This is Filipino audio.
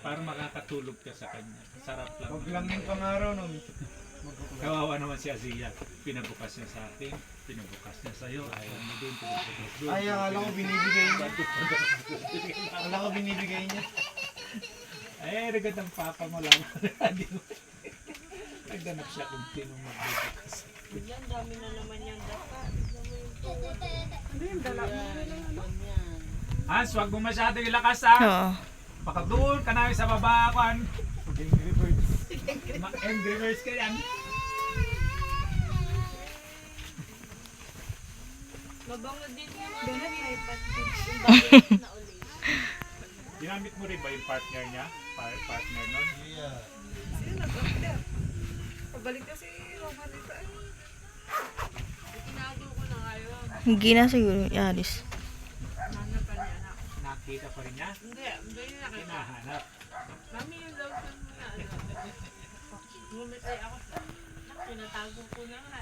Para makakatulog ka sa kanya. Sarap lang. Huwag lang yung pangaraw nun. Kawawa naman si Azia. Pinabukas niya sa akin. Pinabukas niya sa'yo. Ayaw mo din. Pinabukas doon. Ay, akala ko binibigay niya. Akala ko binibigay niya. Eh, regad ng papa mo lang. Nagdanap siya kung sinong magbubukas. Yan, dami na naman yung daka. Tignan mo yung tuhod. Ano yung dala mo? Ganyan. Hans, wag mo masyadong ilakas ha. Oo. Baka doon ka na sa baba kan. Angry birds. Angry birds ka yan. Mabango din yung Donut may patis. yung bagay na uli. Ginamit mo rin ba yung partner niya? Partner nun? Yeah. Sino nag-order? Pabalik kasi Roman dito ay. Tinago ko na ngayon. Hindi na siguro alis. Nana pa niya na. Nakita pa rin niya? Hindi, hindi niya nakita. Hinahanap. Mami yung lotion mo na. Gumitay ako. Pinatago ko na nga.